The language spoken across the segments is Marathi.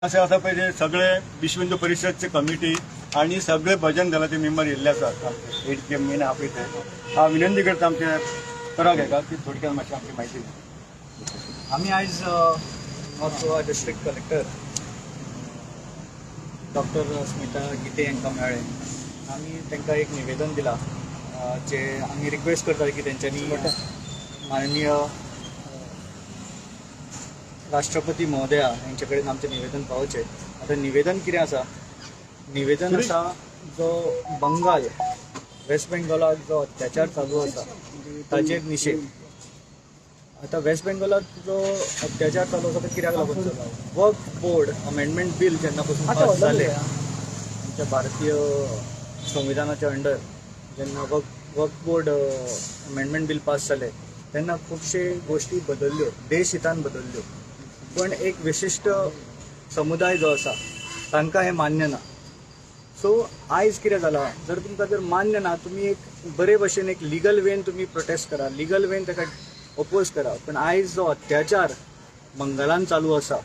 असे आता पहिले सगळे विश्व हिंदू परिषदचे कमिटी आणि सगळे भजन दलाचे मेंबर येयल्ले आसात आमचे 8 मेन आपले ते हांव विनंती करता आमचे कराक हेका की थोडक्यात मातशी आमची म्हायती दिवं। आम्ही आज north Goa district collector doctor Smita Gite यांना मेळ्ळे। आम्ही त्यांना एक निवेदन दिला जे आम्ही रिक्वेस्ट करता की त्यांच्यानी माननीय राष्ट्रपती महोदया यांच्याकडे आमचे निवेदन पावचे। आता निवेदन कितें आसा, निवेदन आसा जो बंगाल वेस्ट बेंगॉलात जो अत्याचार चालू आसा ताचेर निशेध। आता वेस्ट बेंगॉलात जो अत्याचार चालू आसा तो कित्याक लागून चालू, वक्फ बोर्ड अमेंडमेंट बिल जेन्ना पासून पास जाले आमच्या भारतीय संविधानाच्या अंडर, जेन्ना वक्फ बोर्ड अमेंडमेंट बिल पास जाले तेन्ना खुबशे गोष्टी बदल्ल्यो, देश हितान बदल्ल्यो, पण एक विशिष्ट समुदाय जो आसा तांकां हें मान्य ना। सो आयज कितें जालां, जर तुमकां जर मान्य ना, तुमी एक बरे भशेन एक लिगल वेन तुमी प्रोटेस्ट करा, लिगल वेन ताका ओपोज करा, पण आयज जो अत्याचार बंगालान चालू आसा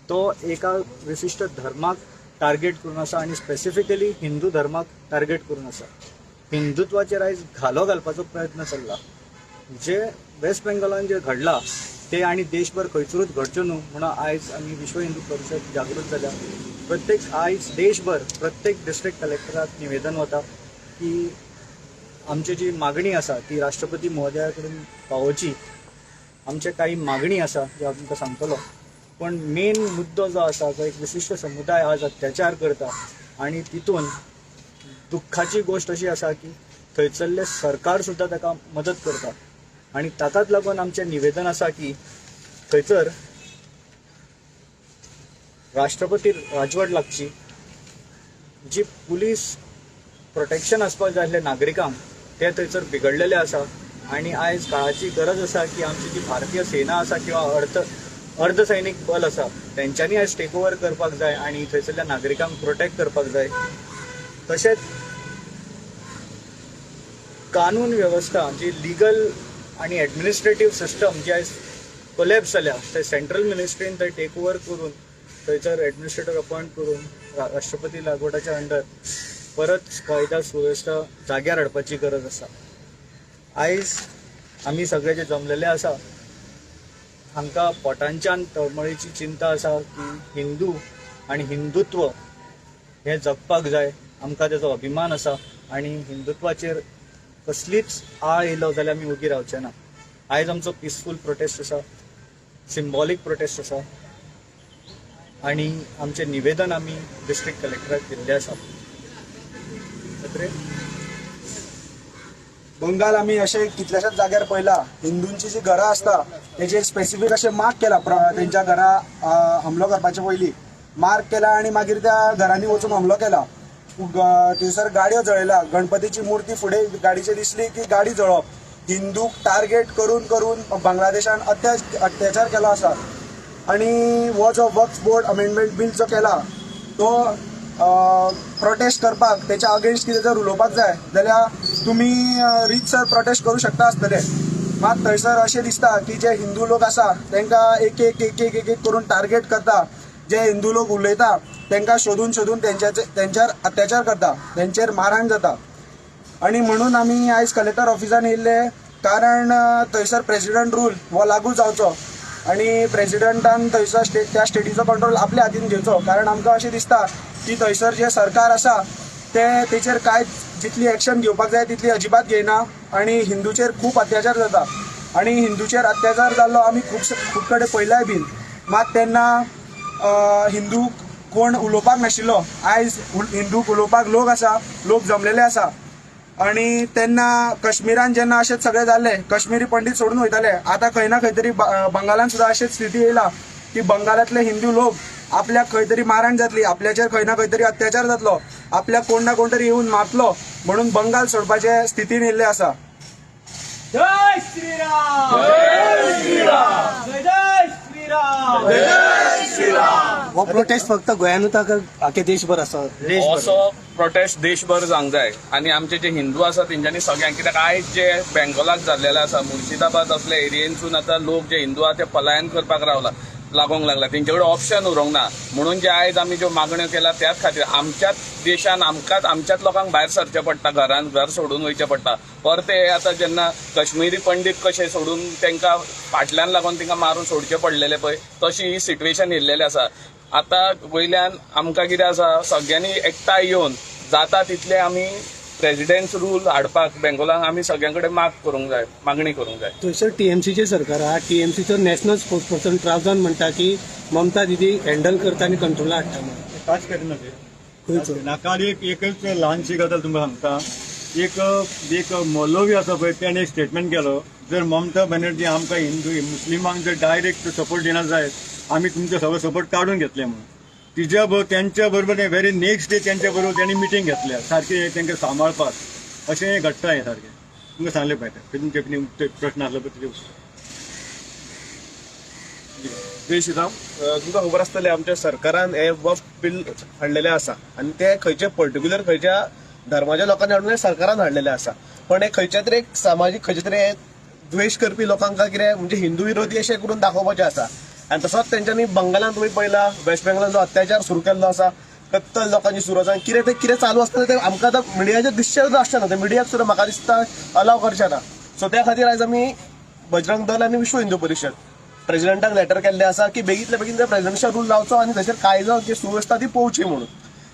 तो एका विशिष्ट धर्माक टार्गेट करून आसा आनी स्पेसिफिकली हिंदू धर्माक टार्गेट करून आसा। हिंदुत्वाचेर आयज घालो घालपाचो प्रयत्न चल्ला। जे वेस्ट बेंगॉलान जे घडलां ते आनी देशभर खंयसरूच घडच्यो न्हू म्हणून आयज आमी विश्व हिंदू परिशद जागृत जाल्या। प्रत्येक आयज देशभर प्रत्येक डिस्ट्रिक्ट कलेक्टराक निवेदन वता की आमची जी मागणी आसा ती राष्ट्रपती महोदया कडेन पावोवची। आमचे काही मागणी आसा जे हांव तुमकां सांगतलो, पण मेन मुद्दो जो आसा तो एक विशिष्ट समुदाय आज अत्याचार करता आनी तितून दुख्खाची गोष्ट अशी आसा की थंयसरले सरकार सुद्दां ताका मदत करता आनी ताकाच लागून आमचें निवेदन आसा की थंयसर राष्ट्रपती राजवट लागची, जी पुलीस प्रोटेक्शन आसपाक जाय आसलें नागरिकांक ते थंयसर बिगडलेले आसा आनी आयज काळाची गरज आसा की आमची जी भारतीय सेना आसा किंवा अर्धसैनिक बल आसा तेंच्यांनी आयज टेक ओवर करपाक जाय आनी थंयसरल्या नागरिकांक प्रोटेक्ट करपाक जाय। तशेंच कानून व्यवस्था जी लिगल आनी एडमिनिस्ट्रेटीव सिस्टम जी आयज कोलॅप्स जाल्या ते सेंट्रल मिनिस्ट्रीन थंय टेक ओवर करून थंयसर एडमिनिस्ट्रेटर अपॉयंट करून राष्ट्रपती लागोटाच्या अंडर परत कायदा सुवेवस्था जाग्यार हाडपाची गरज आसा। आयज आमी सगळे जे जमलेले आसा हांकां पोटांच्यान तळमळीची चिंता आसा की हिंदू आनी हिंदुत्व हें जगपाक जाय, आमकां तेजो अभिमान आसा आनी हिंदुत्वाचेर कसलीच आळ येयलो जाल्यार आमी उगी रावचे ना। आयज आमचो पिसफूल प्रोटेस्ट आसा, सिंबॉलीक प्रोटेस्ट आसा आनी आमचें निवेदन आमी डिस्ट्रिक्ट कलेक्टराक दिल्लें आसा। बंगाल आम्ही असे कितल्याशाच जाग्यार पळयला, हिंदूंची जी घरां आसता तेजेर स्पेसिफीक अशें मार्क केला, तेंच्या घरा हमलो करपाचे पयलीं मार्क केला आनी मागीर त्या घरांनी वचून हमलो केला। थंयसर गाडयो जळयला, गणपतीची मुर्ती फुडें गाडीचे दिसली की गाडी जळप। हिंदूक टार्गेट करून करून बांगलादेशान अत्याचार केलो आसा आनी हो जो वक्फ बोर्ड अमेंडमेंट बिल जो केला तो प्रोटेस्ट करपाक त्याच्या अगेन्स्ट कितें जर उलोवपाक जाय जाल्यार तुमी रितसर प्रोटेस्ट करू शकता आसतले, मात थंयसर अशें दिसता की जे हिंदू लोक आसा तांकां एक एक करून टार्गेट करता। जे हिंदू लोक उलयता तांकां सोदून सोदून तेंच्यार अत्याचार करता, तेंचेर मारहाण जाता। आनी म्हणून आमी आयज कलेक्टर ऑफिसान येयल्ले, कारण थंयसर प्रेसिडेंट रूल हो लागू जावचो आनी प्रेसिडेंटान थंयसर त्या स्टेटीचो कंट्रोल आपल्या हातीन घेवचो। कारण आमकां अशें दिसता की थंयसर जे सरकार आसा तेचेर कांय जितली एक्शन घेवपाक जाय तितली अजिबात घेयना आनी हिंदूचेर खूब अत्याचार जाता आनी हिंदूचेर अत्याचार जाल्लो आमी खूब कडेन पळयलाय बीन, मात तेन्ना हिंदू कोण उलोवपाक नाशिल्लो। आयज हिंदूक उलोवपाक लोक आसा, लोक जमलेले आसा आनी तेन्ना काश्मीरान जेन्ना अशेंच सगळें जाल्लें, काश्मीरी पंडीत सोडून वयताले, आतां खंय ना खंय तरी बंगालान सुद्दां अशीच स्थिती येयला की बंगालांतले हिंदू लोक आपल्याक खंय तरी मारहाण जातली, आपल्याचेर खंय ना खंय तरी अत्याचार जातलो, आपल्याक कोण ना कोण तरी येवन मारतलो म्हणून बंगाल सोडपाचे स्थितीन येयल्ले आसा। जय श्रीराम, जय श्रीराम, जय श्रीराम, जय श्रीराम। हो प्रोटेस्ट फक्त गोंयानूच आख्या देशभर आसा, असो प्रोटेस्ट देशभर जावंक जाय आनी आमचे जे हिंदू आसा तेंच्यांनी सगळ्यांक, कित्याक आयज जे बेंगॉलाक जाल्लेले आसा, मुर्शिदाबाद असल्या एरियेनसून आतां लोक जे हिंदू आहा ते पलायन करपाक रावला। लागोंक लागला, तेंच्याकडे ऑप्शन उरोंक ना. म्हणून जे आयज आमी ज्यो मागण्यो केला त्याच खातीर आमच्याच देशान आमच्याच लोकांक भायर सरचें पडटा, घर सोडून वयचें पडटा. परते आतां जेन्ना कश्मीरी पंडीत कशे सोडून तांकां फाटल्यान लागून तांकां मारून सोडचे पडलेले पळय, तशी ही सिट्युएशन येयल्लेली आसा. आतां वयल्यान आमकां कितें आसा, सगळ्यांनी एकठांय येवन जाता तितले आमी प्रेसिडेंट्स रूल हाडपाक बेंगॉलाक आमी सगळ्यां कडेन मागणी करूंक जाय. थंयसर टीएमसीचे सरकार आहा, टीएमसीचो नॅशनल स्पोक्स पर्सन ट्राउजन म्हणटा की ममता दिदी हँडल करता आनी कंट्रोला हाडटा म्हणून. कांयच करिना ते. खंयचो? नाका एकच ल्हानशी गजाल तुमकां सांगता. एक मौलवी आसा पळय, त्याने एक स्टेटमेंट केलो, जर ममता बॅनर्जी आमकां हिंदू मुस्लिमांक जर डायरेक्ट सपोर्ट दिना जायत, आमी तुमचो सगळो सपोर्ट काडून घेतले म्हणून. त्यांच्या बरोबर व्हेरी नेक्स्ट डे त्यांच्या बरोबर त्यांनी मिटींग घेतल्या, सारखे तांकां सांबाळपाक. अशें घडटा हें सारकें. तुमकां सांगलें पाहिजे. तुमचे प्रश्न आसलो पळय तेजे जय श्रीराम. तुमकां खबर आसतलें आमच्या सरकारान हे वक्फ बील हाडलेलें आसा आनी ते खंयच्या पर्टिक्युलर खंयच्या धर्माच्या लोकांनी हाडून सरकारान हाडलेलें आसा. पण हे खंयच्या तरी एक सामाजीक खंयच्या तरी द्वेश करपी लोकांक कितें म्हणजे हिंदू विरोधी अशें करून दाखोवपाचें आसा. आनी तसोच तेंच्यांनी बंगालान तुम्ही पळयला, वेस्ट बेंगॉलान जो अत्याचार सुरू केल्लो आसा, कत्तल लोकांची सुरू आसा, कितें चालू आसता ते आमकां आतां मिडियाचेर दिसचें सुद्दां आसचें ना. ते मिडियाक सुद्दां म्हाका दिसता अलाव करचें ना. सो त्या खातीर आयज आमी बजरंग दल आनी विश्व हिंदू परिशद प्रेसिडेंटाक लेटर केल्लें आसा की बेगींतल्या बेगीन प्रेसिडेंशियल रूल लावचो आनी थंयसर कायदो जी सुवेवस्था ती पळोवची म्हणून.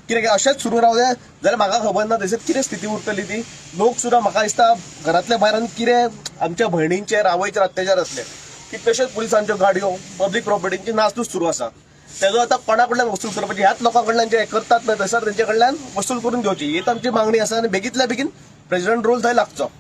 कित्याक अशेंच सुरू रावलें जाल्यार म्हाका खबर ना थंयसर कितें स्थिती उरतली ती. लोक सुद्दां म्हाका दिसता घरांतल्या भायर आनी कितें आमच्या भयणींचेर आवयचेर अत्याचार असले की तशेंच पुलिसांच्यो गाडयो पब्लीक प्रॉपर्टीची नासधूस सुरू आसा. तेजो आतां कोणा कडल्यान वसूल करपाची, ह्याच लोकां कडल्यान जे करतात पळय थंयसर तेंचे कडल्यान वसूल करून घेवची, ही आमची मागणी आसा. आनी बेगींतल्या बेगीन प्रेसिडेंट रूल थंय लागचो.